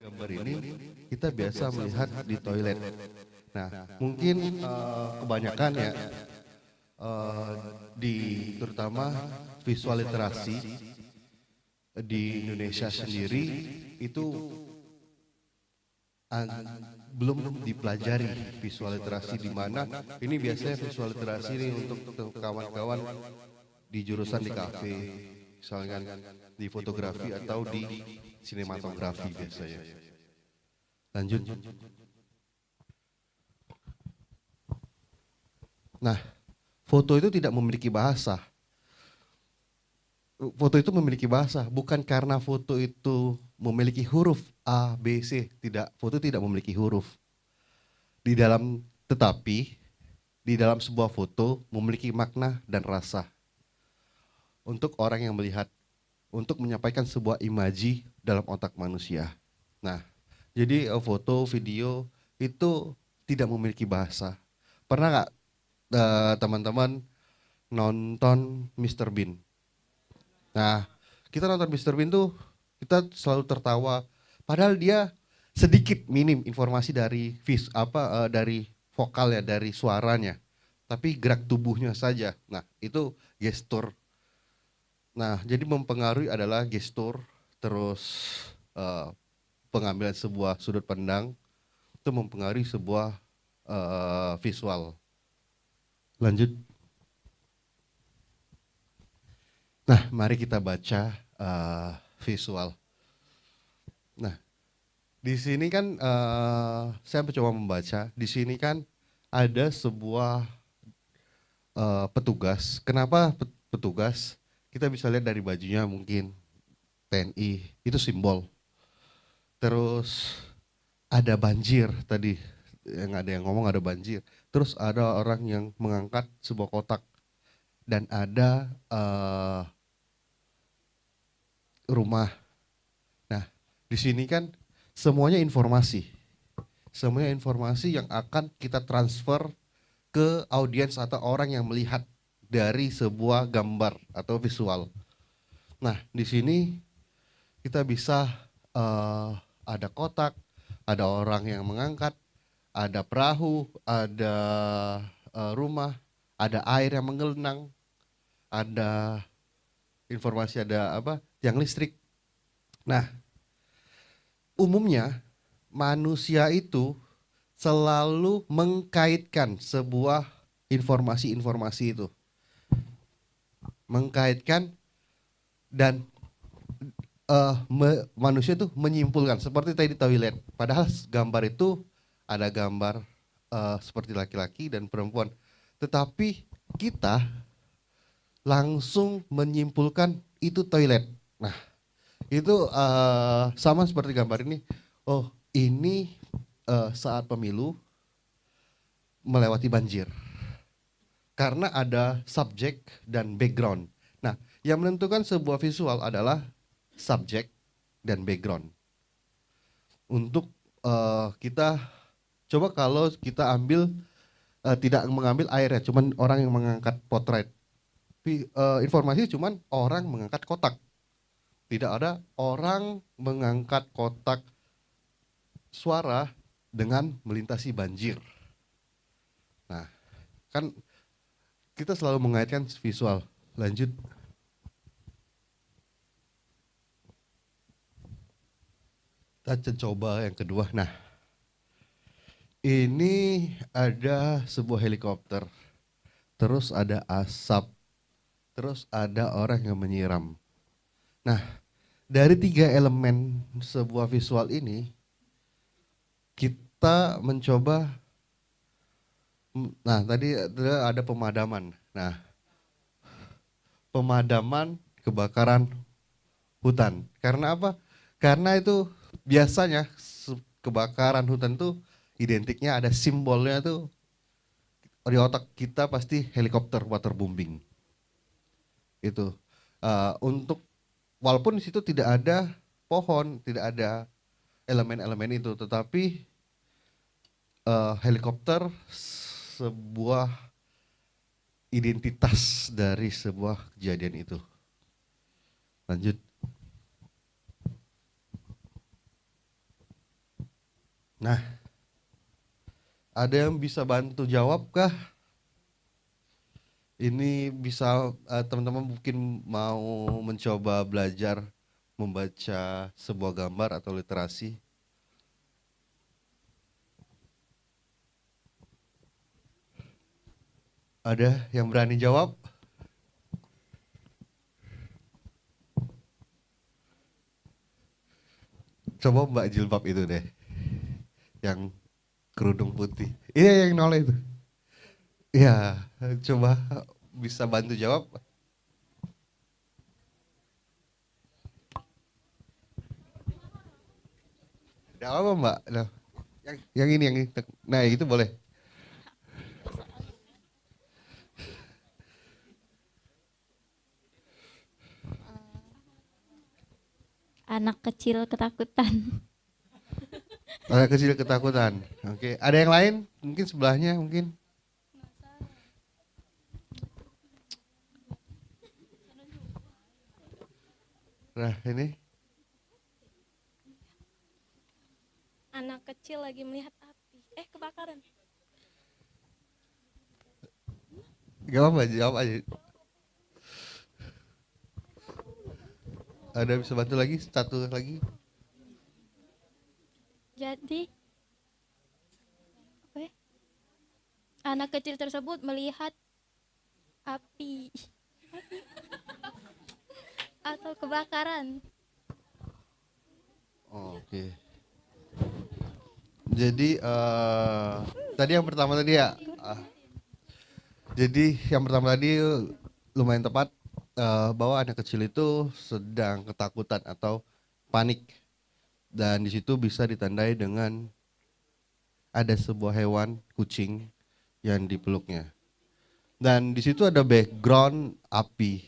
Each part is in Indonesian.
Gambar ini kita biasa melihat di toilet. Nah, mungkin kebanyakan ya eh, di terutama visual literasi di Indonesia sendiri itu ah, belum dipelajari visual literasi di mana ini biasanya visual literasi ini untuk kawan-kawan di jurusan di kafe, misalnya di fotografi atau di sinematografi biasanya. Lanjut. Nah, foto itu tidak memiliki bahasa. Foto itu memiliki bahasa, bukan karena foto itu memiliki huruf A, B, C. Tidak, foto tidak memiliki huruf. Di dalam, tetapi di dalam sebuah foto memiliki makna dan rasa untuk orang yang melihat, untuk menyampaikan sebuah imaji dalam otak manusia. Nah, jadi foto, video itu tidak memiliki bahasa. Pernah nggak teman-teman nonton Mr. Bean? Nah, kita nonton Mr. Bean tuh kita selalu tertawa. Padahal dia sedikit minim informasi dari dari vokal ya, dari suaranya. Tapi gerak tubuhnya saja. Nah, itu gestur. Nah, jadi mempengaruhi adalah gestur, terus eh, pengambilan sebuah sudut pandang itu mempengaruhi sebuah visual. Lanjut. Nah, mari kita baca visual. Nah, di sini kan saya mencoba membaca. Di sini kan ada sebuah petugas. Kenapa petugas? Kita bisa lihat dari bajunya mungkin TNI itu simbol. Terus ada banjir tadi yang ada yang ngomong ada banjir. Terus ada orang yang mengangkat sebuah kotak dan ada rumah. Nah, di sini kan semuanya informasi. Semuanya informasi yang akan kita transfer ke audiens atau orang yang melihat dari sebuah gambar atau visual. Nah, di sini kita bisa ada kotak, ada orang yang mengangkat, ada perahu, ada rumah, ada air yang menggenang, ada informasi ada apa? Yang listrik. Nah, umumnya manusia itu selalu mengkaitkan sebuah informasi-informasi itu. Mengkaitkan dan manusia itu menyimpulkan seperti tadi di toilet. Padahal gambar itu ada gambar seperti laki-laki dan perempuan. Tetapi kita langsung menyimpulkan itu toilet. Nah, itu sama seperti gambar ini. Oh, ini saat pemilu melewati banjir. Karena ada subjek dan background. Nah, yang menentukan sebuah visual adalah subjek dan background. Untuk kita coba kalau kita ambil tidak mengambil air ya, cuman orang yang mengangkat potret. Informasi cuman orang mengangkat kotak. Tidak ada orang mengangkat kotak suara dengan melintasi banjir. Nah, kan kita selalu mengaitkan visual. Lanjut. Kita coba yang kedua. Nah, ini ada sebuah helikopter. Terus ada asap. Terus ada orang yang menyiram. Nah, dari 3 elemen sebuah visual ini, kita mencoba, nah tadi ada pemadaman. Nah, pemadaman kebakaran hutan. Karena apa? Karena itu biasanya kebakaran hutan itu identiknya ada simbolnya tuh di otak kita pasti helikopter waterbombing. Itu untuk walaupun di situ tidak ada pohon, tidak ada elemen-elemen itu, tetapi helikopter sebuah identitas dari sebuah kejadian itu. Lanjut. Nah, ada yang bisa bantu jawab kah? Ini bisa teman-teman mungkin mau mencoba belajar membaca sebuah gambar atau literasi. Ada yang berani jawab? Coba Mbak Jilbab itu deh, yang kerudung putih. Iya yang noleh itu. Iya, coba bisa bantu jawab. Tidak apa Mbak. Nah, yang ini yang ini. Nah itu boleh. Anak kecil ketakutan. Anak kecil ketakutan. Oke, ada yang lain? Mungkin sebelahnya mungkin. Nah ini. Anak kecil lagi melihat api. Kebakaran. Gak apa-apa, jawab aja. Ada bisa bantu lagi? Satu lagi. Jadi apa ya? Anak kecil tersebut melihat api atau kebakaran. Oke. Jadi tadi yang pertama tadi ya. Jadi yang pertama tadi lumayan tepat, bahwa anak kecil itu sedang ketakutan atau panik, dan di situ bisa ditandai dengan ada sebuah hewan kucing yang dipeluknya, dan di situ ada background api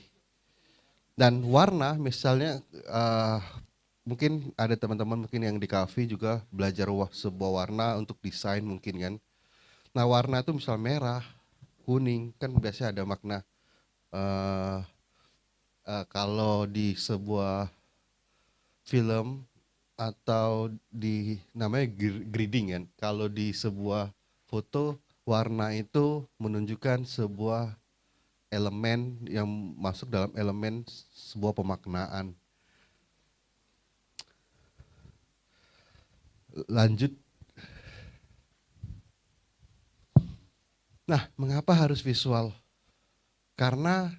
dan warna. Misalnya mungkin ada teman-teman mungkin yang di kafe juga belajar sebuah warna untuk desain mungkin kan. Nah warna itu misal merah, kuning kan biasanya ada makna. eh Kalau di sebuah film atau di namanya grading kan, kalau di sebuah foto warna itu menunjukkan sebuah elemen yang masuk dalam elemen sebuah pemaknaan. Lanjut. Nah, mengapa harus visual? Karena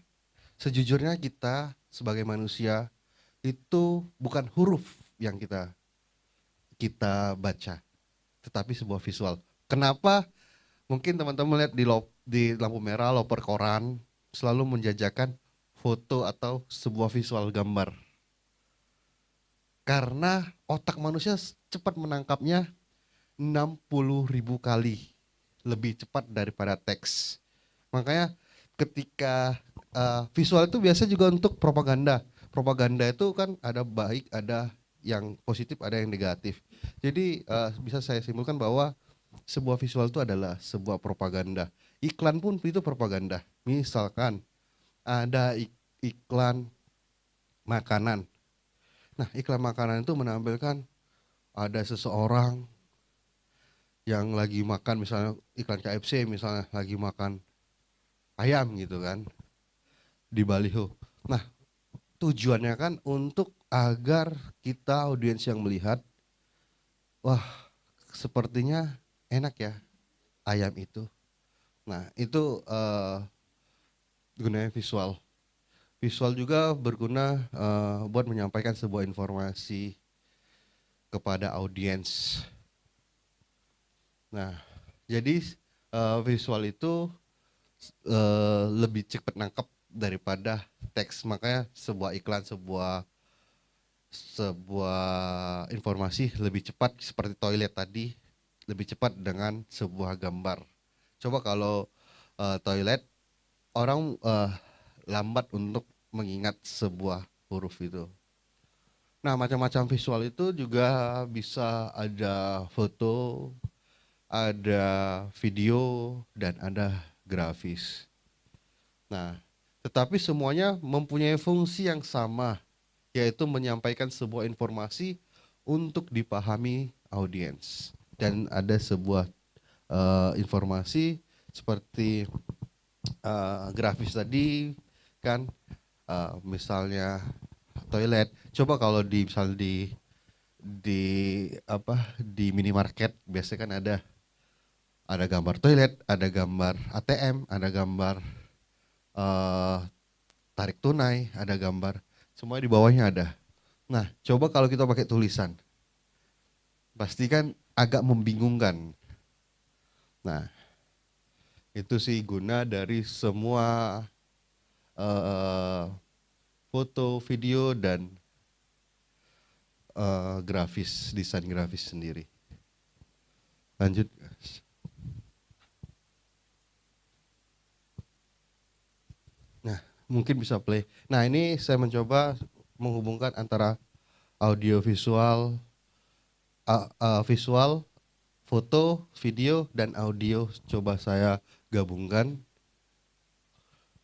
sejujurnya kita sebagai manusia itu bukan huruf yang kita baca, tetapi sebuah visual. Kenapa? Mungkin teman-teman lihat di lampu merah loper koran selalu menjajakan foto atau sebuah visual gambar. Karena otak manusia cepat menangkapnya 60.000 kali lebih cepat daripada teks. Makanya ketika visual itu biasa juga untuk propaganda. Propaganda itu kan ada baik, ada yang positif, ada yang negatif. Jadi bisa saya simpulkan bahwa sebuah visual itu adalah sebuah propaganda. Iklan pun itu propaganda. Misalkan ada iklan makanan. Nah, iklan makanan itu menampilkan ada seseorang yang lagi makan, misalnya iklan KFC misalnya lagi makan ayam gitu kan di baliho. Nah, tujuannya kan untuk agar kita audiens yang melihat, wah sepertinya enak ya ayam itu. Nah itu gunanya visual. Visual juga berguna buat menyampaikan sebuah informasi kepada audiens. Nah jadi visual itu lebih cepat nangkep daripada teks. Makanya sebuah iklan, sebuah informasi lebih cepat, seperti toilet tadi, lebih cepat dengan sebuah gambar. Coba kalau toilet, orang lambat untuk mengingat sebuah huruf itu. Nah, macam-macam visual itu juga bisa ada foto, ada video, dan ada grafis. Nah, tetapi semuanya mempunyai fungsi yang sama, yaitu menyampaikan sebuah informasi untuk dipahami audiens. dan ada sebuah informasi seperti grafis tadi kan, misalnya toilet. Coba kalau di misal di di minimarket biasanya kan ada gambar toilet, ada gambar ATM, ada gambar eh, tarik tunai, ada gambar, semua di bawahnya ada. Nah, coba kalau kita pakai tulisan, pasti kan agak membingungkan. Nah, itu sih guna dari semua eh, foto, video, dan grafis, desain grafis sendiri. Lanjut. Nah, mungkin bisa play. Nah, ini saya mencoba menghubungkan antara audio visual, visual, foto, video, dan audio. Coba saya gabungkan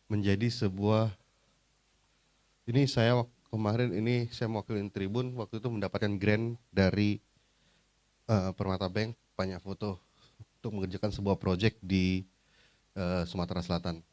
menjadi sebuah. Ini saya kemarin ini saya mewakili Tribun, waktu itu mendapatkan grant dari Permata Bank banyak foto untuk mengerjakan sebuah proyek di Sumatera Selatan.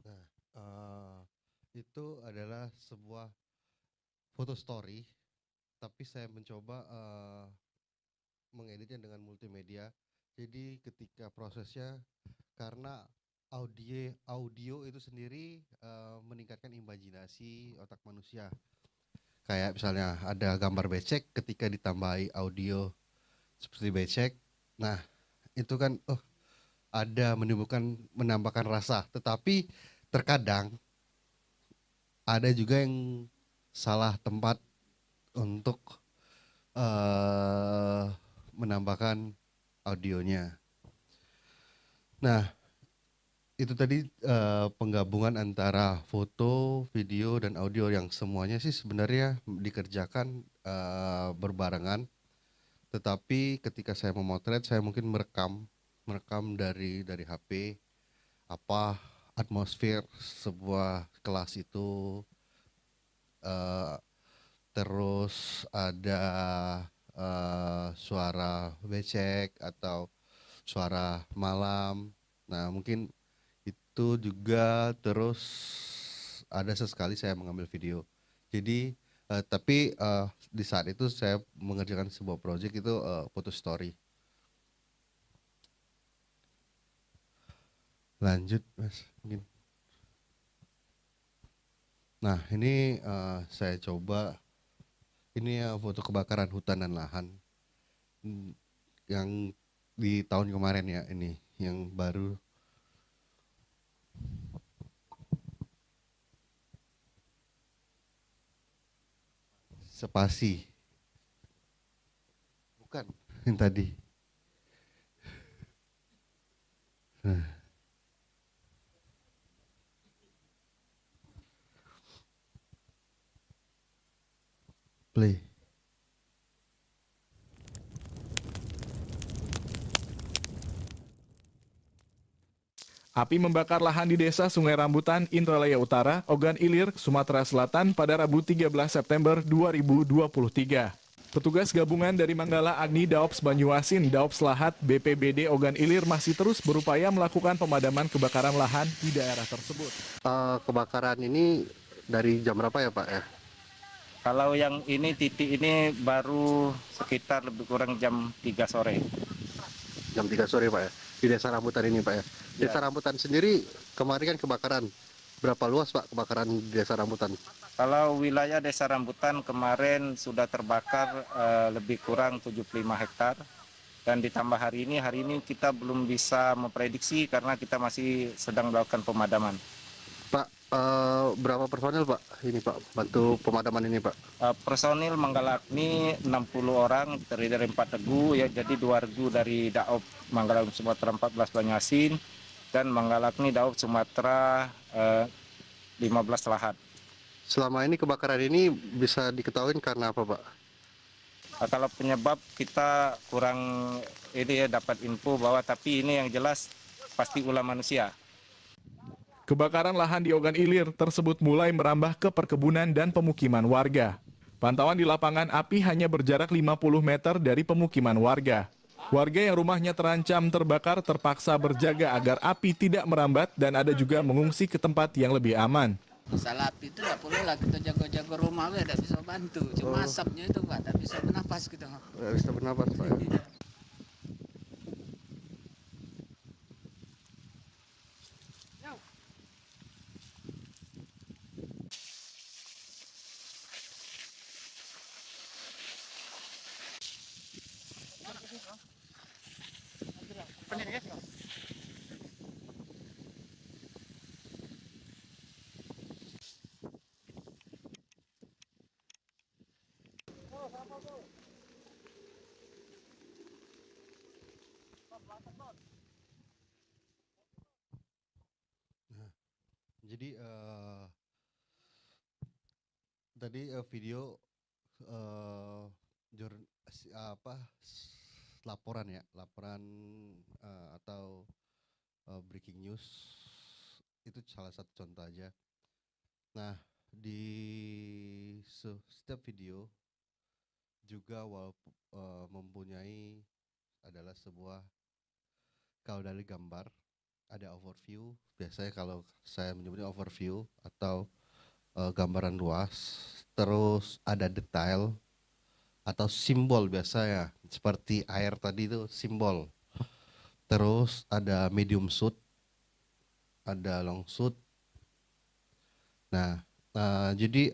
Nah, itu adalah sebuah foto story, tapi saya mencoba mengeditnya dengan multimedia. Jadi ketika prosesnya, karena audio itu sendiri meningkatkan imajinasi otak manusia. Kayak misalnya ada gambar becek, ketika ditambahi audio seperti becek, nah itu kan ada menambahkan rasa. Tetapi terkadang ada juga yang salah tempat untuk menambahkan audionya. Nah, itu tadi penggabungan antara foto, video, dan audio yang semuanya sih sebenarnya dikerjakan berbarengan. Tetapi ketika saya memotret, saya mungkin merekam dari HP, apa atmosfer sebuah kelas itu, terus ada suara becek atau suara malam. Nah, mungkin itu juga, terus ada sesekali saya mengambil video. Jadi tapi di saat itu saya mengerjakan sebuah project itu foto story. Lanjut, Mas, mungkin. Nah, ini saya coba, ini foto kebakaran hutan dan lahan yang di tahun kemarin ya, ini yang baru. Spasi. Bukan, yang tadi. Nah, play. Api membakar lahan di desa Sungai Rambutan, Indralaya Utara, Ogan Ilir, Sumatera Selatan pada Rabu 13 September 2023. Petugas gabungan dari Manggala Agni Daops Banyuasin, Daops Lahat, BPBD Ogan Ilir masih terus berupaya melakukan pemadaman kebakaran lahan di daerah tersebut. Kebakaran ini dari jam berapa ya Pak ya? Kalau yang ini titik ini baru sekitar lebih kurang jam 3 sore. Jam 3 sore Pak ya? Di Desa Rambutan ini Pak ya? Desa Rambutan sendiri kemarin kan kebakaran. Berapa luas Pak kebakaran di Desa Rambutan? Kalau wilayah Desa Rambutan kemarin sudah terbakar lebih kurang 75 hektar. Dan ditambah hari ini kita belum bisa memprediksi karena kita masih sedang melakukan pemadaman. Pak, berapa personil Pak ini Pak bantu pemadaman ini Pak? Personil Manggala Agni 60 orang terdiri dari 4 regu ya, jadi 2 regu dari Daop Manggala Sumatera 14 Banyuasin dan Manggala Agni Daop Sumatera 15 Lahat. Selama ini kebakaran ini bisa diketahui karena apa Pak? Kalau penyebab kita kurang ini ya dapat info bahwa tapi ini yang jelas pasti ulah manusia. Kebakaran lahan di Ogan Ilir tersebut mulai merambah ke perkebunan dan pemukiman warga. Pantauan di lapangan api hanya berjarak 50 meter dari pemukiman warga. Warga yang rumahnya terancam terbakar terpaksa berjaga agar api tidak merambat dan ada juga mengungsi ke tempat yang lebih aman. Masalah api itu tidak perlu lah kita jaga-jaga rumah, tidak bisa bantu. Cuma asapnya itu Pak, tidak bisa bernapas kita. Nggak bisa bernapas Pak ya? Jadi tadi video laporan ya, laporan atau breaking news itu salah satu contoh aja. Nah di setiap video juga mempunyai adalah sebuah, kalau dari gambar ada overview, biasanya kalau saya menyebutnya overview atau gambaran luas, terus ada detail atau simbol biasanya seperti air tadi itu simbol, terus ada medium shoot, ada long shoot. Nah jadi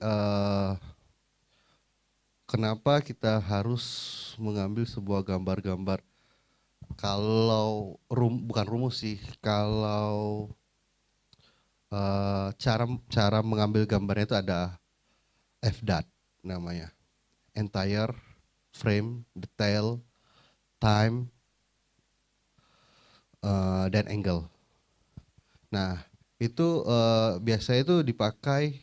kenapa kita harus mengambil sebuah gambar-gambar, kalau bukan rumus sih, kalau cara mengambil gambarnya itu ada FDAT namanya, entire, frame, detail, time, dan angle. Nah itu biasanya itu dipakai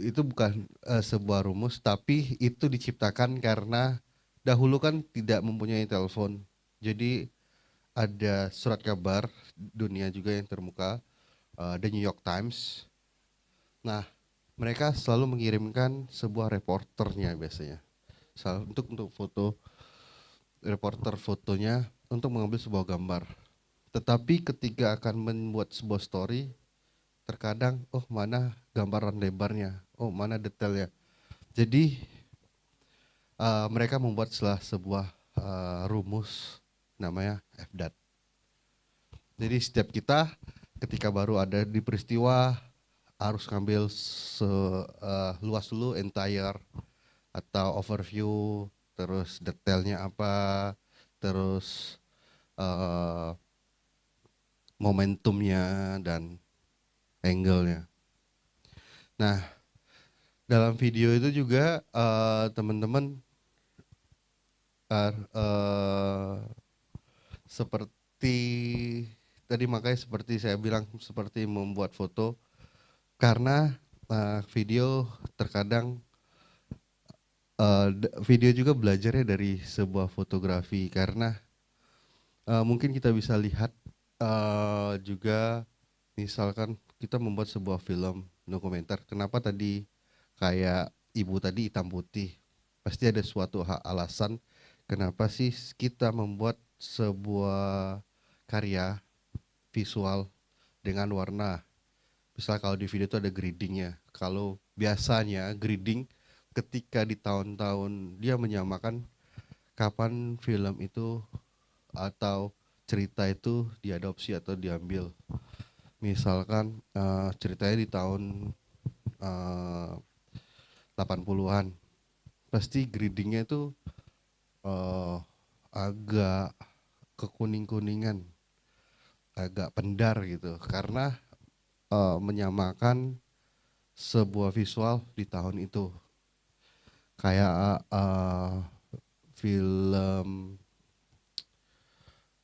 itu bukan sebuah rumus, tapi itu diciptakan karena dahulu kan tidak mempunyai telepon. Jadi ada surat kabar dunia juga yang terbuka, The New York Times. Nah, mereka selalu mengirimkan sebuah reporternya biasanya, untuk foto, reporter fotonya untuk mengambil sebuah gambar. Tetapi ketika akan membuat sebuah story, terkadang mana gambaran lebarnya, mana detailnya. Jadi mereka membuat sebuah rumus namanya FDAT. Jadi setiap kita ketika baru ada di peristiwa harus ngambil luas dulu, entire atau overview, terus detailnya apa, terus momentumnya dan angle-nya. Nah, dalam video itu juga teman-teman seperti tadi, makanya seperti saya bilang seperti membuat foto, karena video terkadang video juga belajarnya dari sebuah fotografi, karena mungkin kita bisa lihat juga misalkan kita membuat sebuah film dokumenter. Kenapa tadi kayak ibu tadi hitam putih? Pasti ada suatu alasan kenapa sih kita membuat sebuah karya visual dengan warna. Misal kalau di video itu ada gradingnya. Kalau biasanya grading ketika di tahun-tahun dia menyamakan kapan film itu atau cerita itu diadopsi atau diambil. Misalkan ceritanya di tahun 80-an. Pasti gradingnya itu agak kekuning-kuningan, agak pendar gitu. Karena menyamakan sebuah visual di tahun itu. Kayak film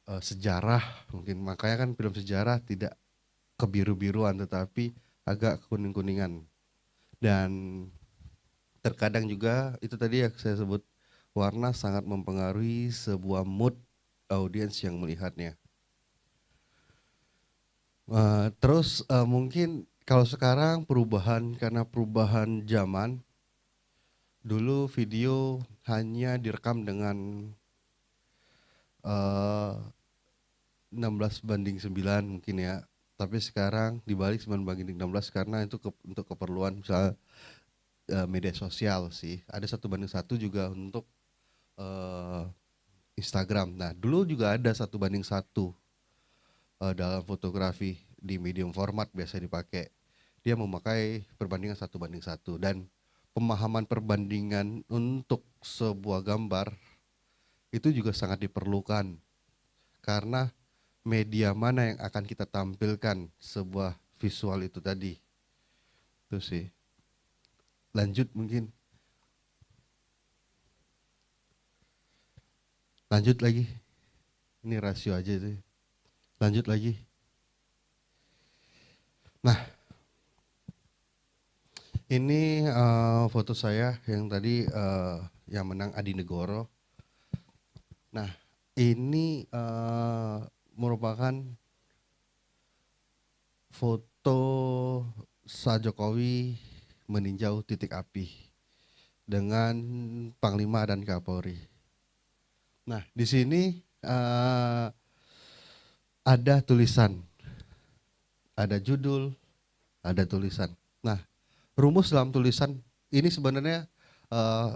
sejarah mungkin, makanya kan film sejarah tidak kebiru-biruan tetapi agak kuning-kuningan. Dan terkadang juga itu tadi yang saya sebut, warna sangat mempengaruhi sebuah mood audiens yang melihatnya. Terus mungkin kalau sekarang karena perubahan zaman, dulu video hanya direkam dengan 16:9 mungkin ya. Tapi sekarang dibalik 9:16 karena itu untuk keperluan misalnya media sosial sih. Ada 1:1 juga untuk Instagram. Nah dulu juga ada 1:1 dalam fotografi di medium format biasa dipakai. Dia memakai perbandingan 1:1 dan pemahaman perbandingan untuk sebuah gambar itu juga sangat diperlukan karena media mana yang akan kita tampilkan sebuah visual itu tadi. Itu sih. Lanjut mungkin. Lanjut lagi. Ini rasio aja itu. Lanjut lagi. Nah, ini foto saya yang tadi yang menang Adi Negoro. Nah, ini merupakan foto saat Jokowi meninjau titik api dengan Panglima dan Kapolri. Nah, di sini ada tulisan, ada judul, ada tulisan. Nah, rumus dalam tulisan ini sebenarnya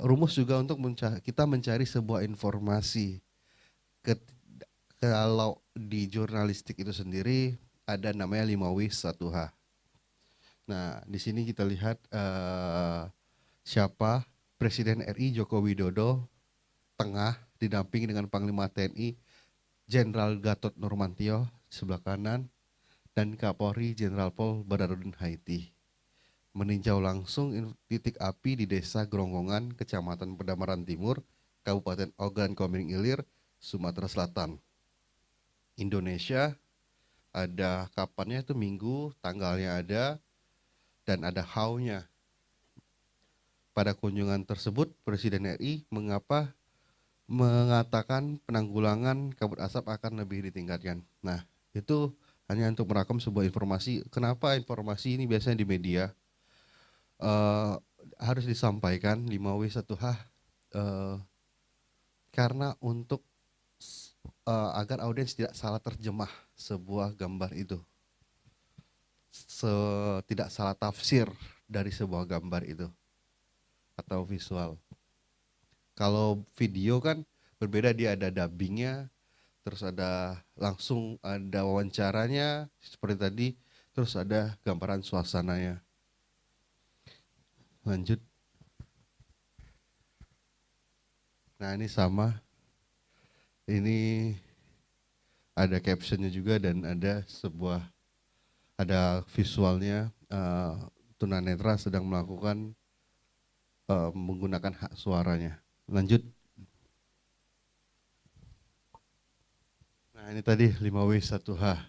rumus juga untuk kita mencari sebuah informasi. Kalau di jurnalistik itu sendiri ada namanya 5W1H. Nah, di sini kita lihat siapa Presiden RI Joko Widodo tengah didampingi dengan Panglima TNI Jenderal Gatot Nurmantio sebelah kanan dan Kapolri Jenderal Pol Badarudin Haiti meninjau langsung titik api di Desa Gronggongan, Kecamatan Pedamaran Timur, Kabupaten Ogan Komering Ilir, Sumatera Selatan. Indonesia, ada kapannya itu minggu, tanggalnya ada, dan ada how-nya. Pada kunjungan tersebut, Presiden RI mengatakan penanggulangan kabut asap akan lebih ditingkatkan. Nah, itu hanya untuk merakam sebuah informasi. Kenapa informasi ini biasanya di media harus disampaikan 5W1H karena untuk agar audiens tidak salah terjemah sebuah gambar itu, tidak salah tafsir dari sebuah gambar itu atau visual. Kalau video kan berbeda, dia ada dubbingnya, terus ada langsung ada wawancaranya seperti tadi, terus ada gambaran suasananya. Lanjut. Nah ini sama, ini ada captionnya juga dan ada visualnya, tunanetra sedang melakukan menggunakan hak suaranya. Lanjut. Nah ini tadi 5W1H.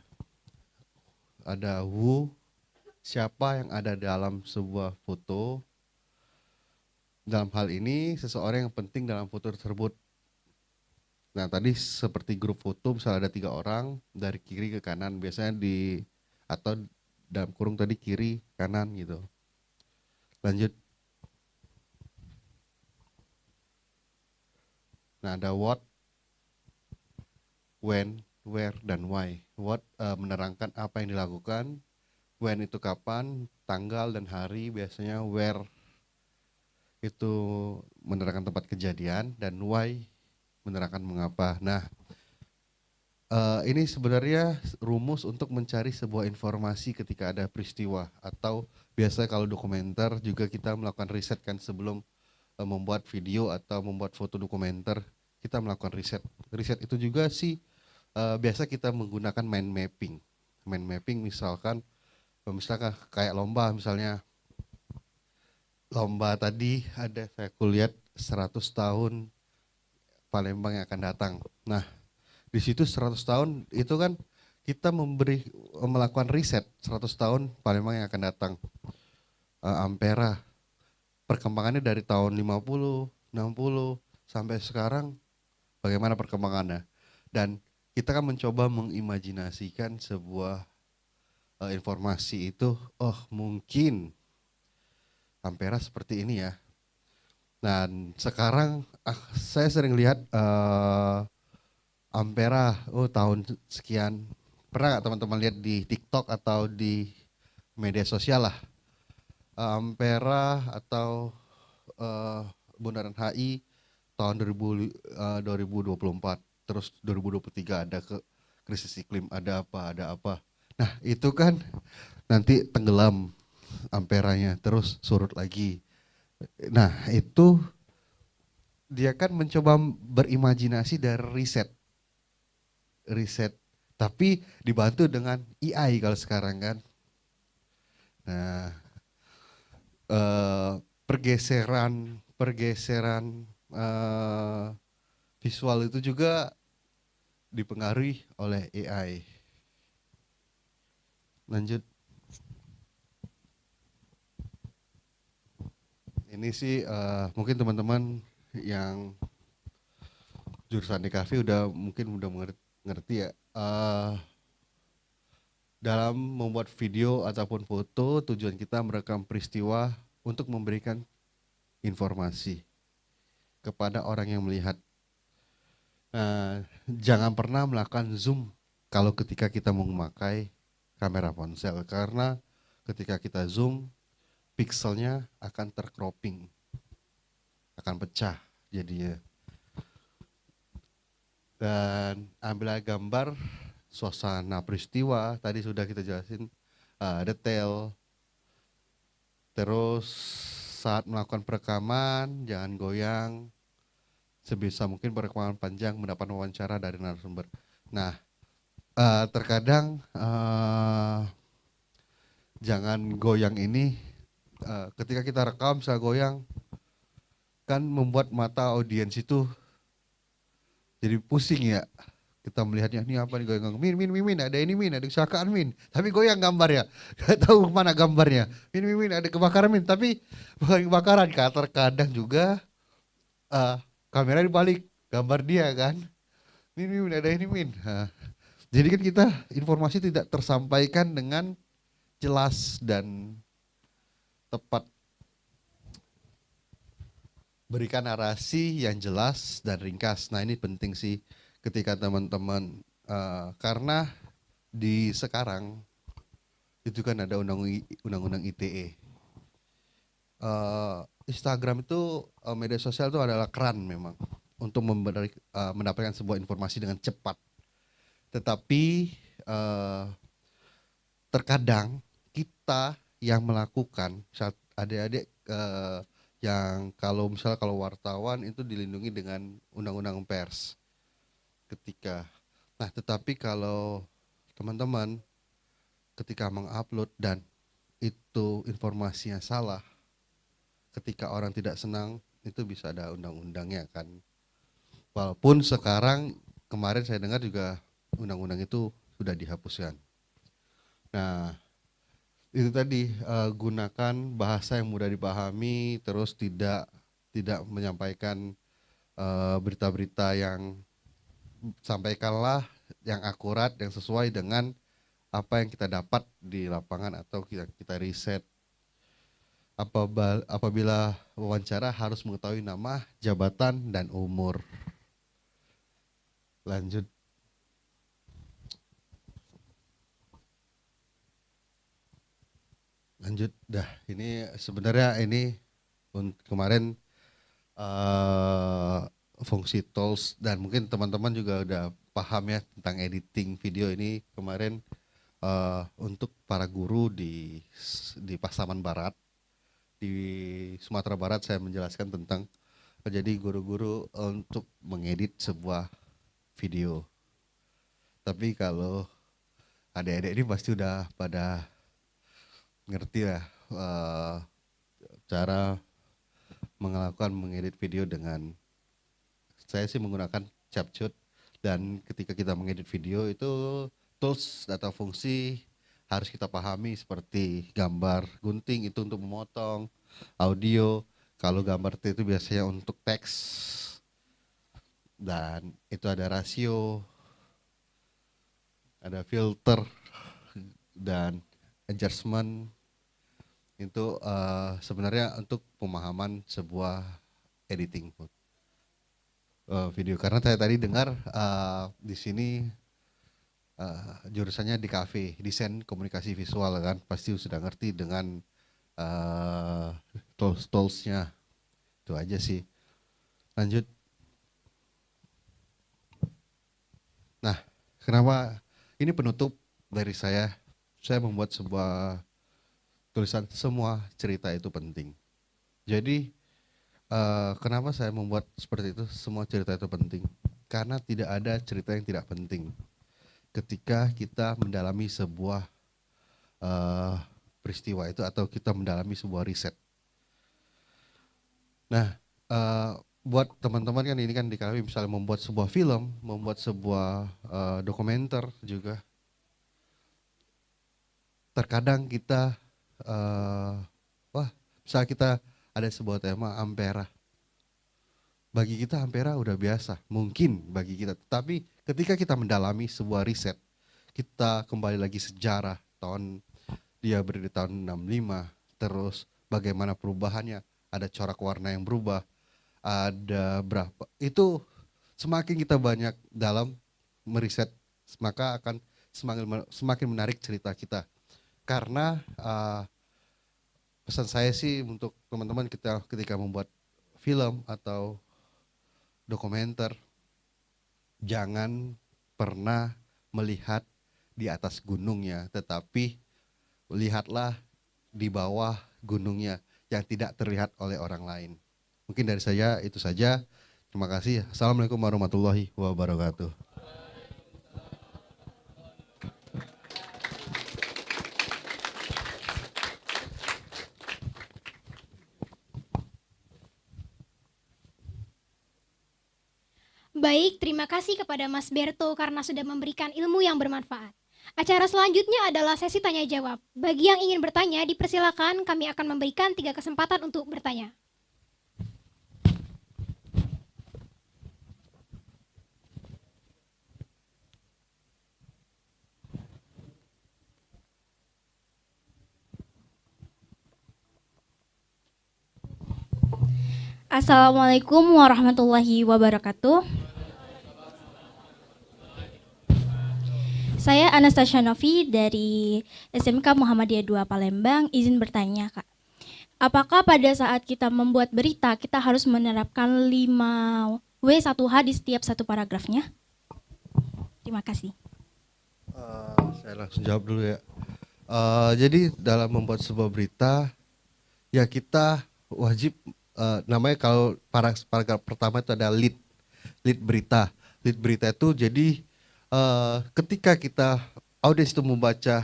Ada who, siapa yang ada dalam sebuah foto. Dalam hal ini seseorang yang penting dalam foto tersebut. Nah tadi seperti grup foto, misalnya ada 3 orang dari kiri ke kanan, biasanya atau dalam kurung tadi kiri kanan gitu. Lanjut. Nah ada what, when, where, dan why. What menerangkan apa yang dilakukan, when itu kapan, tanggal dan hari biasanya, where itu menerangkan tempat kejadian, dan why menerangkan mengapa. Nah, ini sebenarnya rumus untuk mencari sebuah informasi ketika ada peristiwa, atau biasanya kalau dokumenter juga kita melakukan riset kan sebelum membuat video atau membuat foto dokumenter, kita melakukan riset. Riset itu juga sih biasa kita menggunakan mind mapping. Mind mapping misalkan kayak lomba, misalnya lomba tadi ada saya kulihat 100 tahun Palembang yang akan datang. Nah, di situ 100 tahun itu kan kita melakukan riset 100 tahun Palembang yang akan datang. Ampera, perkembangannya dari tahun 50, 60 sampai sekarang bagaimana perkembangannya. Dan kita kan mencoba mengimajinasikan sebuah informasi itu, oh mungkin Ampera seperti ini ya. Dan sekarang saya sering lihat Ampera, tahun sekian. Pernah nggak teman-teman lihat di TikTok atau di media sosial lah? Ampera atau Bundaran HI tahun 2024, terus 2023 ada krisis iklim, ada apa. Nah itu kan nanti tenggelam Amperanya, terus surut lagi. Nah itu dia kan mencoba berimajinasi dari riset, tapi dibantu dengan AI kalau sekarang kan. Nah pergeseran visual itu juga dipengaruhi oleh AI. Lanjut. Ini sih mungkin teman-teman yang jurusan DKV mungkin udah ngerti ya. Dalam membuat video ataupun foto, tujuan kita merekam peristiwa untuk memberikan informasi kepada orang yang melihat. Jangan pernah melakukan zoom kalau ketika kita memakai kamera ponsel, karena ketika kita zoom pixelnya akan tercropping, akan pecah jadinya. Dan ambillah gambar suasana peristiwa, tadi sudah kita jelasin detail. Terus saat melakukan perekaman jangan goyang, sebisa mungkin perekaman panjang mendapat wawancara dari narasumber. Nah terkadang jangan goyang ini, ketika kita rekam misalnya goyang kan membuat mata audiens itu jadi pusing ya. Kita melihatnya, ini apa nih goyang, min, ada ini min, ada kecelakaan min, tapi goyang gambarnya, gak tahu mana gambarnya, min, ada kebakaran min, tapi bukan kebakaran. Terkadang juga kamera dibalik, gambar dia kan, min, ada ini min. Jadi kan kita informasi tidak tersampaikan dengan jelas dan tepat. Berikan narasi yang jelas dan ringkas. Nah ini penting sih ketika teman-teman, karena di sekarang itu kan ada undang-undang ITE. Instagram itu media sosial itu adalah keran memang untuk mendapatkan sebuah informasi dengan cepat. Tetapi terkadang kita yang melakukan, saat adik-adik yang kalau wartawan itu dilindungi dengan undang-undang pers ketika. Nah, tetapi kalau teman-teman ketika mengupload dan itu informasinya salah, ketika orang tidak senang, itu bisa ada undang-undangnya kan. Walaupun sekarang kemarin saya dengar juga undang-undang itu sudah dihapuskan. Nah, itu tadi gunakan bahasa yang mudah dipahami, terus tidak menyampaikan berita-berita yang sampaikanlah yang akurat, yang sesuai dengan apa yang kita dapat di lapangan atau kita riset. Apabila wawancara harus mengetahui nama, jabatan, dan umur. Lanjut. Dah, ini sebenarnya ini kemarin fungsi tools, dan mungkin teman-teman juga udah paham ya tentang editing video ini kemarin untuk para guru di Pasaman Barat, di Sumatera Barat. Saya menjelaskan tentang jadi guru-guru untuk mengedit sebuah video. Tapi kalau adik-adik ini pasti udah pada ngerti lah cara mengedit video dengan, saya sih menggunakan CapCut. Dan ketika kita mengedit video itu tools atau fungsi harus kita pahami, seperti gambar gunting itu untuk memotong, audio kalau gambar itu biasanya untuk teks, dan itu ada rasio, ada filter, dan adjustment. Itu sebenarnya untuk pemahaman sebuah editing video. Karena saya tadi dengar di sini jurusannya di KV, desain komunikasi visual kan, pasti sudah ngerti dengan tools-nya. Itu aja sih. Lanjut. Nah, kenapa ini penutup dari saya membuat sebuah tulisan, semua cerita itu penting. Jadi kenapa saya membuat seperti itu, semua cerita itu penting? Karena tidak ada cerita yang tidak penting ketika kita mendalami sebuah peristiwa itu atau kita mendalami sebuah riset. Nah, buat teman-teman kan ini kan di kami misalnya membuat sebuah film, membuat sebuah dokumenter juga. Terkadang kita misalnya kita ada sebuah tema Ampera. Bagi kita Ampera udah biasa, mungkin bagi kita. Tapi ketika kita mendalami sebuah riset, kita kembali lagi sejarah, dia berdiri tahun 65, terus bagaimana perubahannya, ada corak warna yang berubah, ada berapa. Itu semakin kita banyak dalam meriset, maka akan semakin menarik cerita kita. Karena pesan saya sih untuk teman-teman kita ketika membuat film atau dokumenter, jangan pernah melihat di atas gunungnya, tetapi lihatlah di bawah gunungnya yang tidak terlihat oleh orang lain. Mungkin dari saya itu saja. Terima kasih. Assalamualaikum warahmatullahi wabarakatuh. Baik, terima kasih kepada Mas Berto karena sudah memberikan ilmu yang bermanfaat. Acara selanjutnya adalah sesi tanya jawab. Bagi yang ingin bertanya, dipersilakan, kami akan memberikan 3 kesempatan untuk bertanya. Assalamualaikum warahmatullahi wabarakatuh. Saya Anastasia Novi dari SMK Muhammadiyah 2 Palembang. Izin bertanya, Kak. Apakah pada saat kita membuat berita, kita harus menerapkan 5W1H di setiap satu paragrafnya? Terima kasih. Saya langsung jawab dulu ya. Jadi dalam membuat sebuah berita, ya kita wajib, namanya kalau paragraf pertama itu ada lead berita. Lead berita itu jadi ketika kita audiens itu membaca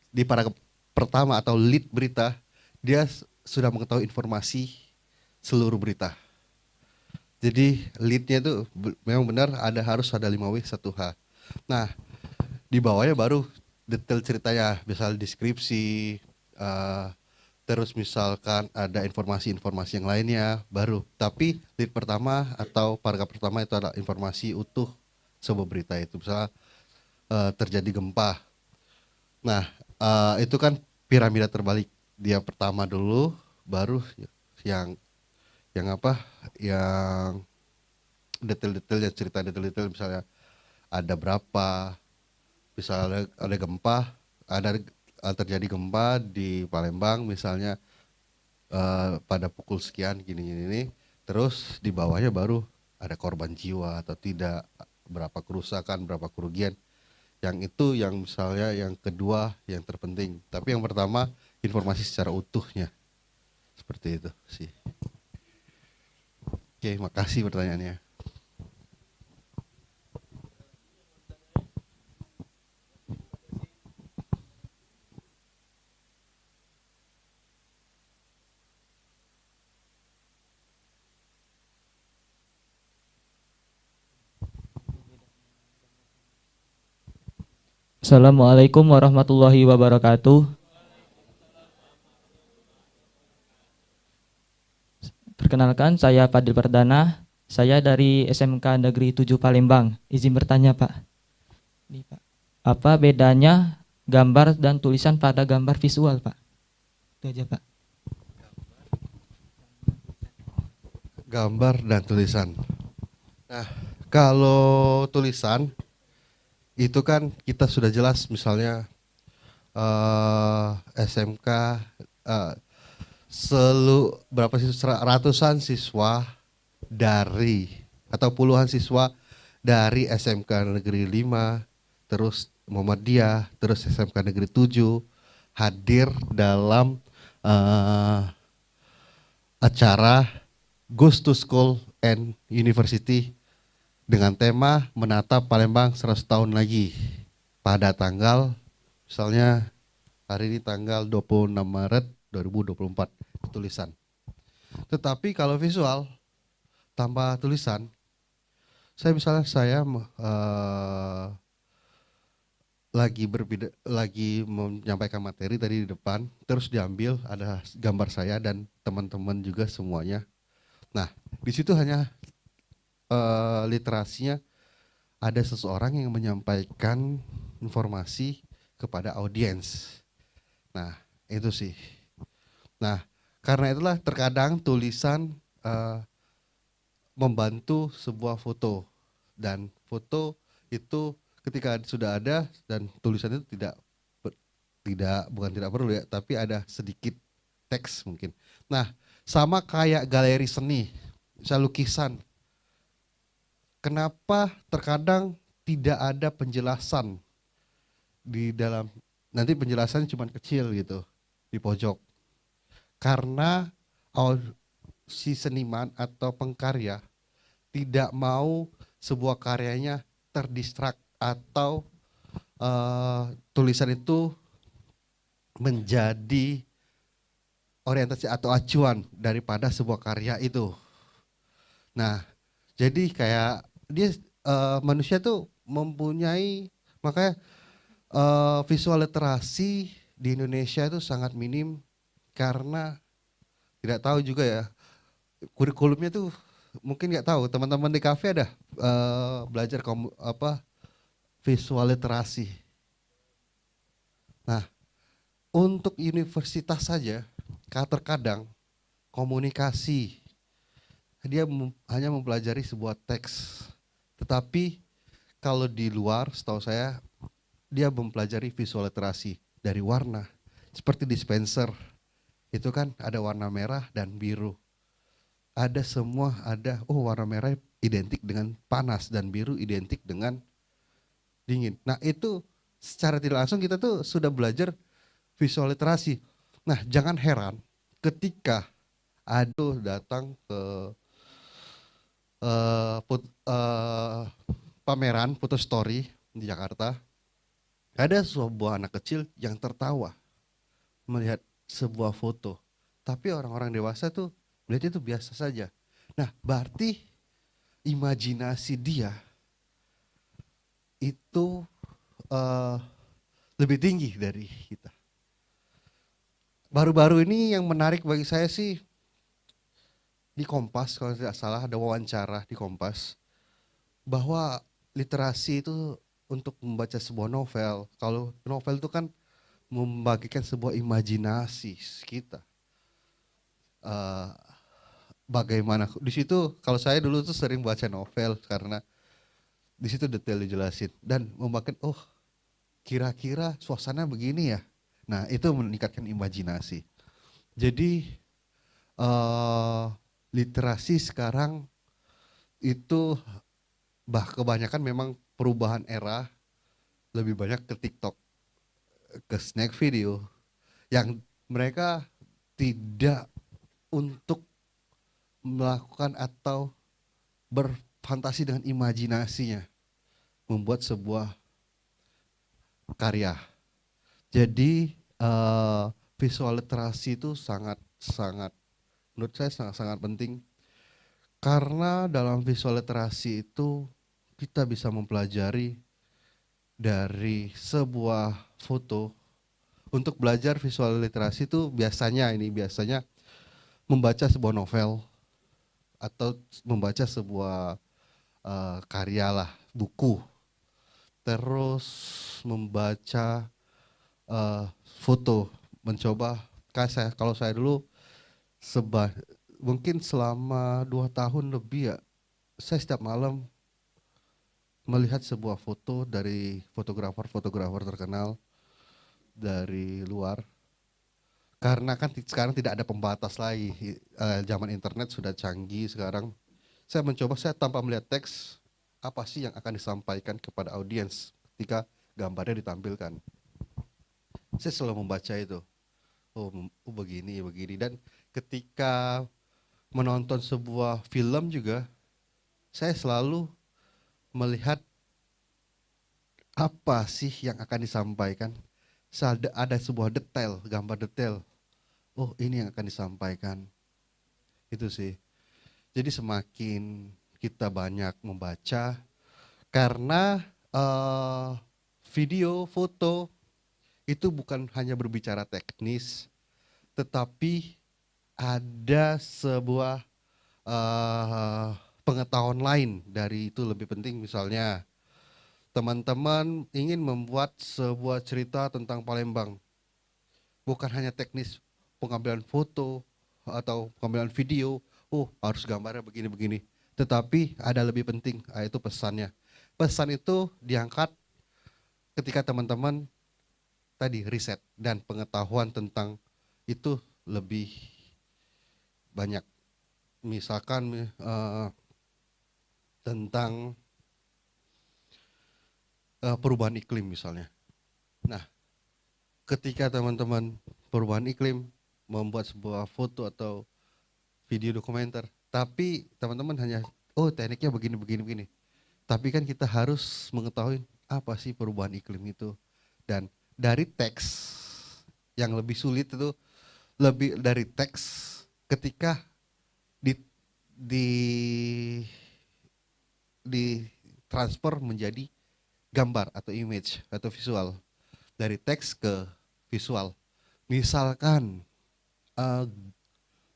di paragraf pertama atau lead berita, dia sudah mengetahui informasi seluruh berita. Jadi leadnya itu memang benar harus ada 5W1H. Nah, di bawahnya baru detail ceritanya, misalnya deskripsi, terus misalkan ada informasi-informasi yang lainnya baru. Tapi lead pertama atau paragraf pertama itu adalah informasi utuh sebuah berita itu. Misalnya terjadi gempa. Nah, itu kan piramida terbalik. Dia pertama dulu, baru yang apa? Yang detail-detailnya, cerita detail-detail, misalnya ada berapa, misalnya ada gempa, ada terjadi gempa di Palembang misalnya pada pukul sekian gini, terus di bawahnya baru ada korban jiwa atau tidak, berapa kerusakan, berapa kerugian. Yang itu yang misalnya yang kedua yang terpenting. Tapi yang pertama informasi secara utuhnya. Seperti itu sih. Oke, makasih pertanyaannya. Assalamualaikum warahmatullahi wabarakatuh. Perkenalkan, saya Fadil Perdana. Saya dari SMK Negeri 7 Palembang. Izin bertanya, Pak. Ini, Pak. Apa bedanya gambar dan tulisan pada gambar visual, Pak? Itu aja, Pak. Gambar dan tulisan. Nah, kalau tulisan itu kan kita sudah jelas, misalnya SMK berapa sih, ratusan siswa dari atau puluhan siswa dari SMK Negeri 5, terus Muhammadiyah, terus SMK Negeri 7 hadir dalam acara Goes to School and University dengan tema menatap Palembang 100 tahun lagi pada tanggal, misalnya hari ini tanggal 26 Maret 2024 tulisan. Tetapi kalau visual tanpa tulisan, saya lagi menyampaikan materi tadi di depan, terus diambil ada gambar saya dan teman-teman juga semuanya. Nah, di situ hanya literasinya ada seseorang yang menyampaikan informasi kepada audiens. Nah, itu sih. Nah, karena itulah terkadang tulisan membantu sebuah foto, dan foto itu ketika sudah ada dan tulisan itu bukan tidak perlu ya, tapi ada sedikit teks mungkin. Nah, sama kayak galeri seni, misalnya lukisan. Kenapa terkadang tidak ada penjelasan di dalam, nanti penjelasannya cuma kecil gitu di pojok. Karena si seniman atau pengkarya tidak mau sebuah karyanya terdistrak atau tulisan itu menjadi orientasi atau acuan daripada sebuah karya itu. Nah, jadi kayak dia manusia tuh mempunyai, makanya visual literasi di Indonesia itu sangat minim, karena tidak tahu juga ya kurikulumnya tuh, mungkin nggak tahu teman-teman di kafe ada belajar visual literasi. Nah, untuk universitas saja terkadang komunikasi dia hanya mempelajari sebuah teks, tetapi kalau di luar setahu saya dia mempelajari visual literasi dari warna, seperti dispenser itu kan ada warna merah dan biru, ada semua, ada warna merah identik dengan panas dan biru identik dengan dingin. Nah, itu secara tidak langsung kita tuh sudah belajar visual literasi. Nah, jangan heran ketika ada datang ke pameran foto story di Jakarta, ada sebuah anak kecil yang tertawa melihat sebuah foto, tapi orang-orang dewasa tuh melihat itu biasa saja. Nah, berarti imajinasi dia itu lebih tinggi dari kita. Baru-baru ini yang menarik bagi saya sih, di Kompas kalau tidak salah ada wawancara di Kompas, bahwa literasi itu untuk membaca sebuah novel. Kalau novel itu kan membagikan sebuah imajinasi kita. Eh, Bagaimana di situ, kalau saya dulu tuh sering baca novel karena di situ detail dijelasin dan membuat oh kira-kira suasana begini ya. Nah itu meningkatkan imajinasi. Jadi literasi sekarang itu kebanyakan memang perubahan era, lebih banyak ke TikTok, ke snack video yang mereka tidak untuk melakukan atau berfantasi dengan imajinasinya membuat sebuah karya. Jadi visual literasi itu sangat menurut saya sangat penting, karena dalam visual literasi itu kita bisa mempelajari dari sebuah foto. Untuk belajar visual literasi itu biasanya membaca sebuah novel atau membaca sebuah karya lah, buku, terus membaca foto, mencoba. Kalau saya dulu mungkin selama 2 tahun lebih ya, saya setiap malam melihat sebuah foto dari fotografer terkenal dari luar. Karena kan sekarang tidak ada pembatas lagi, zaman internet sudah canggih sekarang. Saya tanpa melihat teks, apa sih yang akan disampaikan kepada audiens ketika gambarnya ditampilkan. Saya selalu membaca itu. Oh begini. Dan ketika menonton sebuah film juga, saya selalu melihat apa sih yang akan disampaikan. Ada sebuah detail, gambar detail. Oh ini yang akan disampaikan. Itu sih. Jadi semakin kita banyak membaca, karena video, foto itu bukan hanya berbicara teknis, tetapi ada sebuah pengetahuan lain dari itu lebih penting. Misalnya teman-teman ingin membuat sebuah cerita tentang Palembang, bukan hanya teknis pengambilan foto atau pengambilan video, oh harus gambarnya begini-begini, tetapi ada lebih penting, yaitu pesannya. Pesan itu diangkat ketika teman-teman tadi riset dan pengetahuan tentang itu lebih banyak. Misalkan tentang perubahan iklim misalnya. Nah, ketika teman-teman perubahan iklim membuat sebuah foto atau video dokumenter, tapi teman-teman hanya tekniknya begini. Tapi kan kita harus mengetahui apa sih perubahan iklim itu. Dan dari teks yang lebih sulit itu, lebih dari teks ketika di transfer menjadi gambar atau image atau visual, dari teks ke visual. Misalkan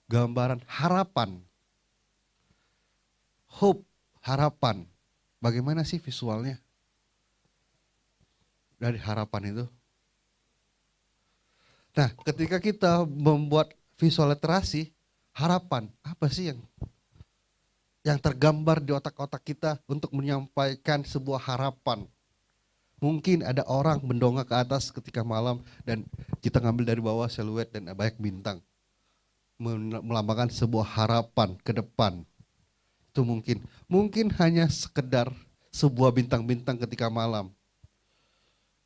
gambaran harapan, hope, harapan, bagaimana sih visualnya dari harapan itu? Nah, ketika kita membuat visual literasi, harapan apa sih yang tergambar di otak-otak kita untuk menyampaikan sebuah harapan? Mungkin ada orang mendongak ke atas ketika malam dan kita ngambil dari bawah siluet dan banyak bintang, melambangkan sebuah harapan ke depan. Itu mungkin hanya sekedar sebuah bintang-bintang ketika malam.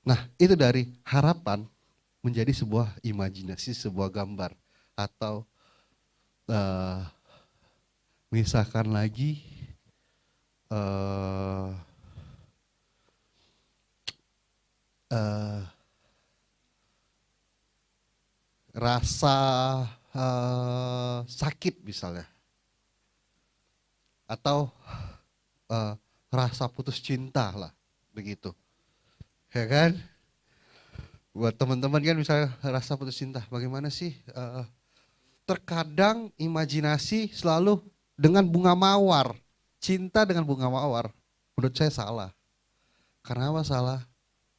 Nah, itu dari harapan menjadi sebuah imajinasi, sebuah gambar. Atau misalkan lagi rasa sakit misalnya, atau rasa putus cinta lah, begitu, ya kan? Buat teman-teman kan misalnya rasa putus cinta, bagaimana sih? Terkadang imajinasi selalu dengan bunga mawar, cinta dengan bunga mawar. Menurut saya salah. Karena apa salah?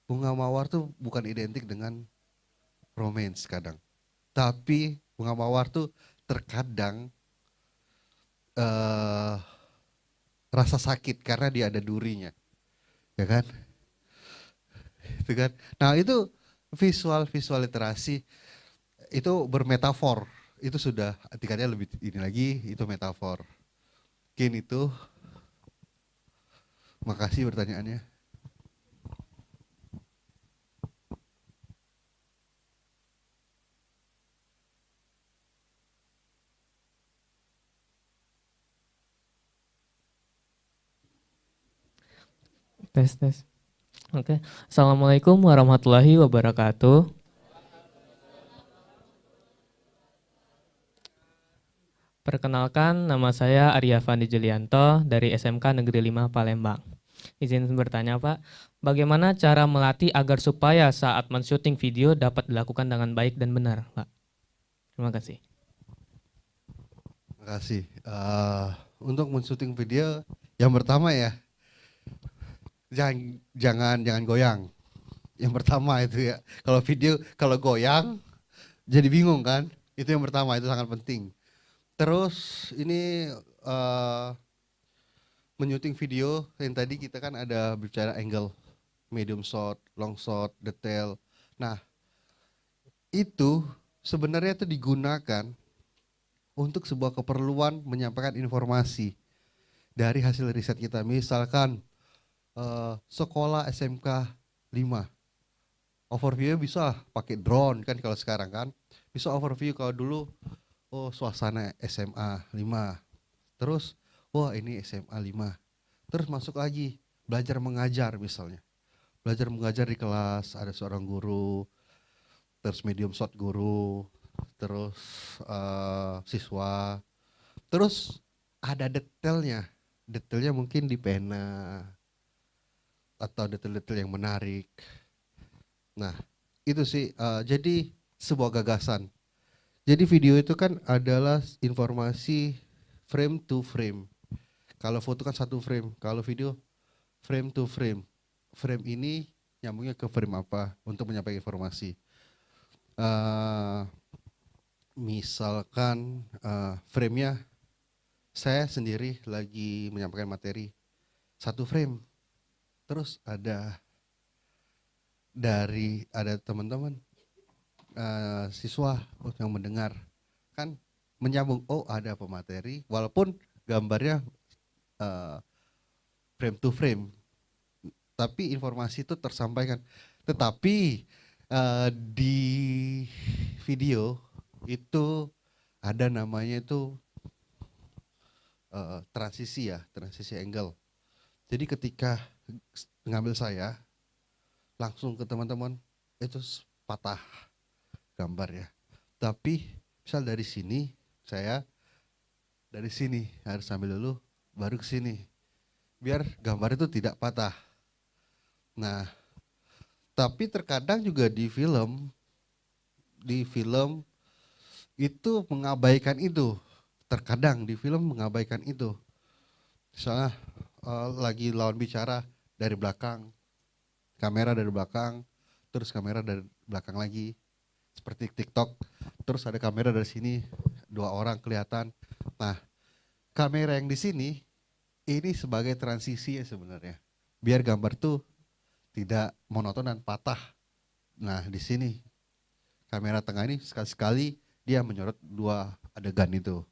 Bunga mawar tuh bukan identik dengan romance kadang. Tapi bunga mawar tuh terkadang eh rasa sakit karena dia ada durinya. Ya kan? Itu kan. Nah, itu visual literasi itu bermetafor. Itu sudah tingkatnya lebih ini lagi, itu metafor. Mungkin itu. Makasih pertanyaannya. Tes tes. Oke. Assalamualaikum warahmatullahi wabarakatuh. Perkenalkan, nama saya Arya Fandi Julianto dari SMK Negeri 5 Palembang. Izin bertanya Pak, bagaimana cara melatih agar supaya saat men-syuting video dapat dilakukan dengan baik dan benar Pak? Terima kasih. Terima kasih. Untuk men-syuting video, yang pertama ya, jangan goyang. Yang pertama itu ya. Kalau video kalau goyang jadi bingung kan? Itu yang pertama, itu sangat penting. Terus ini menyuting video yang tadi kita kan ada bicara angle, medium shot, long shot, detail. Nah, itu sebenarnya itu digunakan untuk sebuah keperluan menyampaikan informasi dari hasil riset kita. Misalkan sekolah SMK 5. Overview bisa pakai drone kan kalau sekarang kan. Bisa overview kalau dulu suasana SMA 5. Terus wah ini SMA 5. Terus masuk lagi belajar mengajar misalnya. Belajar mengajar di kelas ada seorang guru, terus medium shot guru, terus siswa. Terus ada detailnya. Detailnya mungkin di pena atau detail-detail yang menarik. Nah, itu sih jadi sebuah gagasan. Jadi video itu kan adalah informasi frame to frame. Kalau foto kan satu frame, kalau video frame to frame. Frame ini nyambungnya ke frame apa untuk menyampaikan informasi. Misalkan frame-nya saya sendiri lagi menyampaikan materi, satu frame. Terus ada teman-teman siswa yang mendengar kan menyambung, oh ada pemateri walaupun gambarnya frame to frame, tapi informasi itu tersampaikan. Tetapi di video itu ada namanya itu transisi angle. Jadi ketika ngambil saya langsung ke teman-teman itu patah gambar ya. Tapi misal dari sini saya dari sini harus sambil dulu baru ke sini biar gambar itu tidak patah. Nah, tapi terkadang juga di film itu mengabaikan itu. Terkadang di film mengabaikan itu. Misalnya lagi lawan bicara dari belakang, kamera dari belakang, terus kamera dari belakang lagi, seperti TikTok, terus ada kamera dari sini, 2 orang kelihatan. Nah, kamera yang di sini, ini sebagai transisi ya sebenarnya, biar gambar tuh tidak monoton dan patah. Nah, di sini, kamera tengah ini sekali-sekali dia menyorot 2 adegan itu.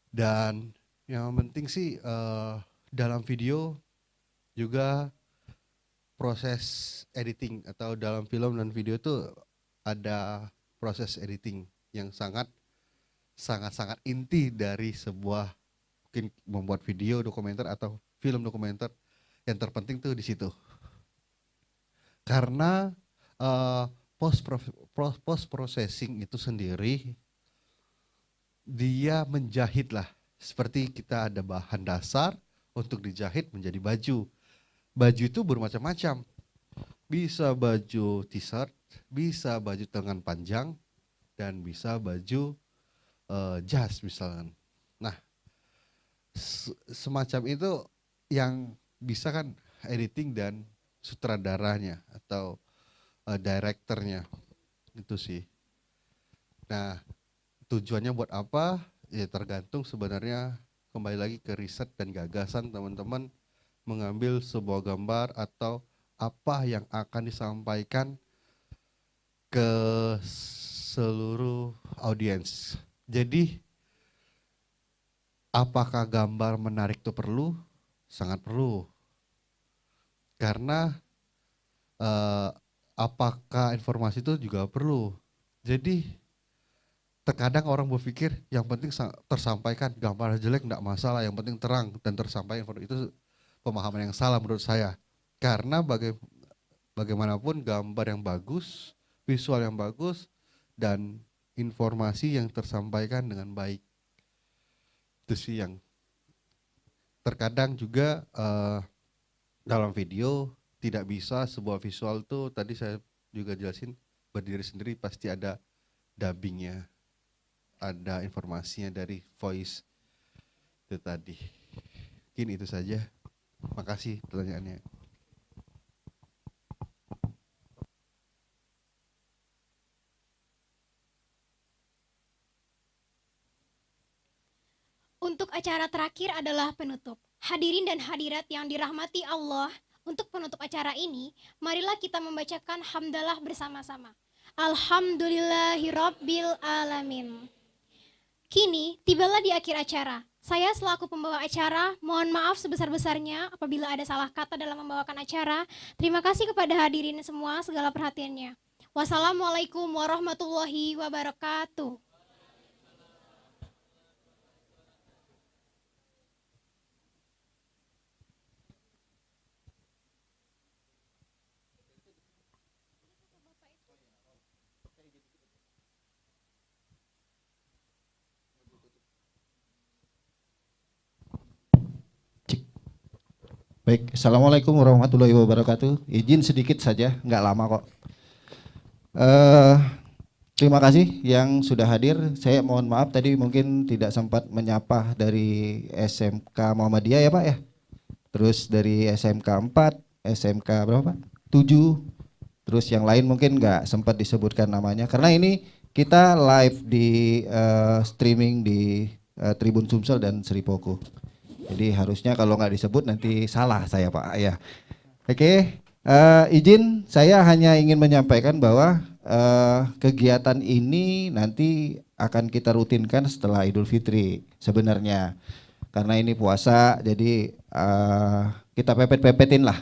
Dan yang penting sih dalam video juga proses editing, atau dalam film dan video itu ada proses editing yang sangat inti dari sebuah mungkin membuat video dokumenter atau film dokumenter. Yang terpenting tuh di situ. Karena post processing itu sendiri dia menjahit lah. Seperti kita ada bahan dasar untuk dijahit menjadi baju. Baju itu bermacam-macam. Bisa baju t-shirt, bisa baju lengan panjang, dan bisa baju jas misalkan. Nah, semacam itu yang bisa kan editing dan sutradaranya atau direkturnya itu sih. Nah, tujuannya buat apa? Ya tergantung sebenarnya, kembali lagi ke riset dan gagasan teman-teman mengambil sebuah gambar atau apa yang akan disampaikan ke seluruh audiens. Jadi apakah gambar menarik itu perlu? Sangat perlu. Karena apakah informasi itu juga perlu. Jadi terkadang orang berpikir yang penting tersampaikan, gambar jelek enggak masalah, yang penting terang dan tersampaikan. Itu pemahaman yang salah menurut saya. Karena bagaimanapun gambar yang bagus, visual yang bagus, dan informasi yang tersampaikan dengan baik. Itu sih yang terkadang juga dalam video tidak bisa sebuah visual itu, tadi saya juga jelasin, berdiri sendiri, pasti ada dubbingnya, ada informasinya dari voice itu tadi. Mungkin itu saja. Makasih pertanyaannya. Untuk acara terakhir adalah penutup. Hadirin dan hadirat yang dirahmati Allah, untuk penutup acara ini, marilah kita membacakan hamdalah bersama-sama. Alhamdulillahirabbil alamin. Kini tibalah di akhir acara. Saya selaku pembawa acara, mohon maaf sebesar-besarnya apabila ada salah kata dalam membawakan acara. Terima kasih kepada hadirin semua segala perhatiannya. Wassalamualaikum warahmatullahi wabarakatuh. Baik, Assalamualaikum warahmatullahi wabarakatuh. Izin sedikit saja, nggak lama kok. Terima kasih yang sudah hadir. Saya mohon maaf tadi mungkin tidak sempat menyapa dari SMK Muhammadiyah ya Pak ya. Terus dari SMK 4, SMK berapa Pak? 7. Terus yang lain mungkin nggak sempat disebutkan namanya. Karena ini kita live di streaming di Tribun Sumsel dan Seripoko. Jadi harusnya kalau nggak disebut nanti salah saya Pak ya. Oke, izin saya hanya ingin menyampaikan bahwa kegiatan ini nanti akan kita rutinkan setelah Idul Fitri sebenarnya. Karena ini puasa jadi kita pepet-pepetin lah.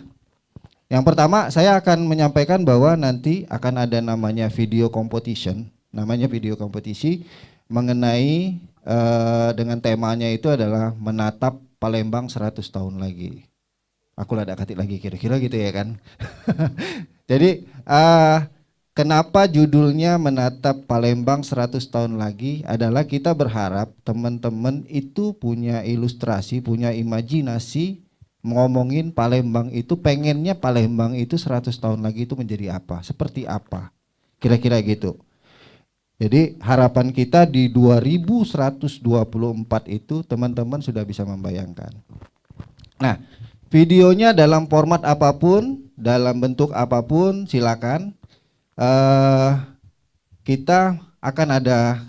Yang pertama saya akan menyampaikan bahwa nanti akan ada namanya video competition. Namanya video kompetisi mengenai dengan temanya itu adalah menatap Palembang 100 tahun lagi. Aku lada katik lagi kira-kira gitu ya kan. Jadi kenapa judulnya menatap Palembang 100 tahun lagi adalah kita berharap teman-teman itu punya ilustrasi, punya imajinasi ngomongin Palembang itu, pengennya Palembang itu 100 tahun lagi itu menjadi apa, seperti apa. Kira-kira gitu. Jadi harapan kita di 2124 itu teman-teman sudah bisa membayangkan. Nah, videonya dalam format apapun, dalam bentuk apapun silakan. Kita akan ada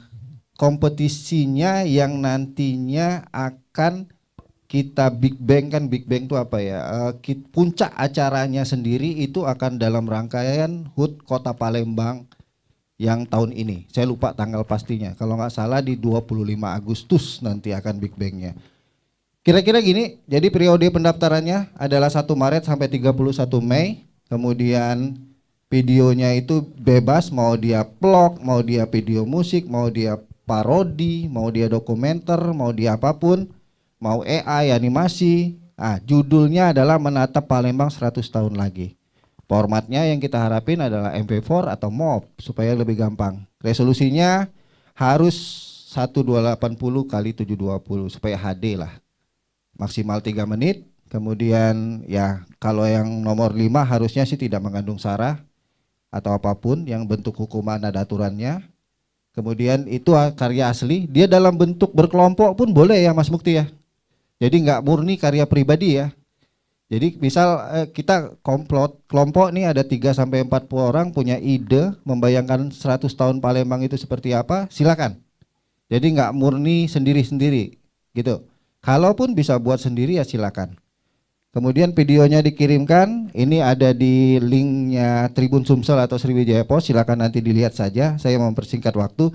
kompetisinya yang nantinya akan kita Big Bang, kan Big Bang itu apa ya? Puncak acaranya sendiri itu akan dalam rangkaian HUT Kota Palembang yang tahun ini. Saya lupa tanggal pastinya. Kalau nggak salah di 25 Agustus nanti akan Big Bang-nya. Kira-kira gini, jadi periode pendaftarannya adalah 1 Maret sampai 31 Mei. Kemudian videonya itu bebas, mau dia vlog, mau dia video musik, mau dia parodi, mau dia dokumenter, mau dia apapun, mau AI, animasi. Judulnya adalah menatap Palembang 100 tahun lagi. Formatnya yang kita harapin adalah MP4 atau MOV supaya lebih gampang. Resolusinya harus 1280 x 720 supaya HD lah. Maksimal 3 menit. Kemudian ya kalau yang nomor 5 harusnya sih tidak mengandung sara atau apapun yang bentuk hukuman ada aturannya. Kemudian itu karya asli. Dia dalam bentuk berkelompok pun boleh ya Mas Mukti ya. Jadi nggak murni karya pribadi ya. Jadi misal kita kelompok nih ada 3 sampai 40 orang punya ide membayangkan 100 tahun Palembang itu seperti apa, silakan. Jadi nggak murni sendiri-sendiri gitu. Kalaupun bisa buat sendiri ya silakan. Kemudian videonya dikirimkan, ini ada di linknya Tribun Sumsel atau Sriwijaya Pos, silakan nanti dilihat saja, saya mempersingkat waktu.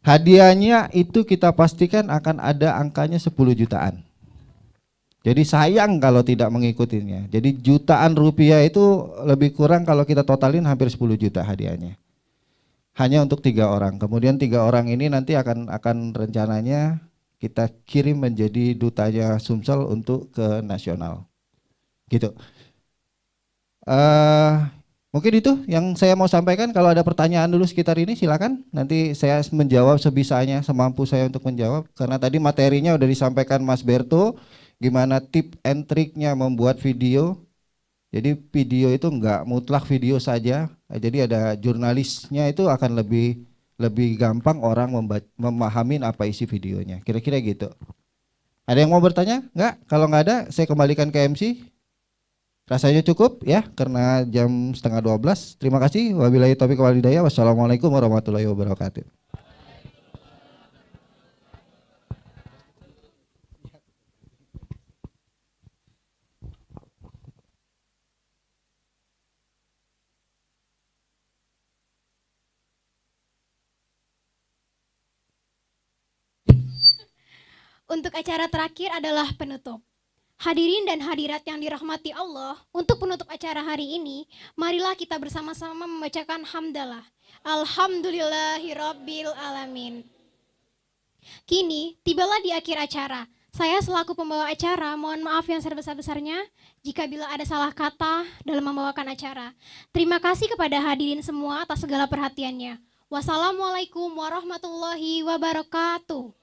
Hadiahnya itu kita pastikan akan ada angkanya 10 jutaan. Jadi sayang kalau tidak mengikutinya. Jadi jutaan rupiah itu lebih kurang kalau kita totalin hampir 10 juta hadiahnya. Hanya untuk 3 orang. Kemudian 3 orang ini nanti akan rencananya kita kirim menjadi dutanya Sumsel untuk ke nasional. Gitu. Mungkin itu yang saya mau sampaikan. Kalau ada pertanyaan dulu sekitar ini silakan. Nanti saya menjawab sebisanya, semampu saya untuk menjawab. Karena tadi materinya udah disampaikan Mas Berto. Gimana tip and triknya membuat video. Jadi video itu enggak mutlak video saja. Jadi ada jurnalisnya, itu akan lebih gampang orang memahami apa isi videonya. Kira-kira gitu. Ada yang mau bertanya? Enggak? Kalau enggak ada, saya kembalikan ke MC. Rasanya cukup ya, karena jam 11:30. Terima kasih. Wabillahi taufiq wal hidayah. Wassalamualaikum warahmatullahi wabarakatuh. Untuk acara terakhir adalah penutup. Hadirin dan hadirat yang dirahmati Allah, untuk penutup acara hari ini, marilah kita bersama-sama membacakan hamdalah. Alhamdulillahirabbil alamin. Kini tibalah di akhir acara. Saya selaku pembawa acara mohon maaf yang sebesar-besarnya jika bila ada salah kata dalam membawakan acara. Terima kasih kepada hadirin semua atas segala perhatiannya. Wassalamualaikum warahmatullahi wabarakatuh.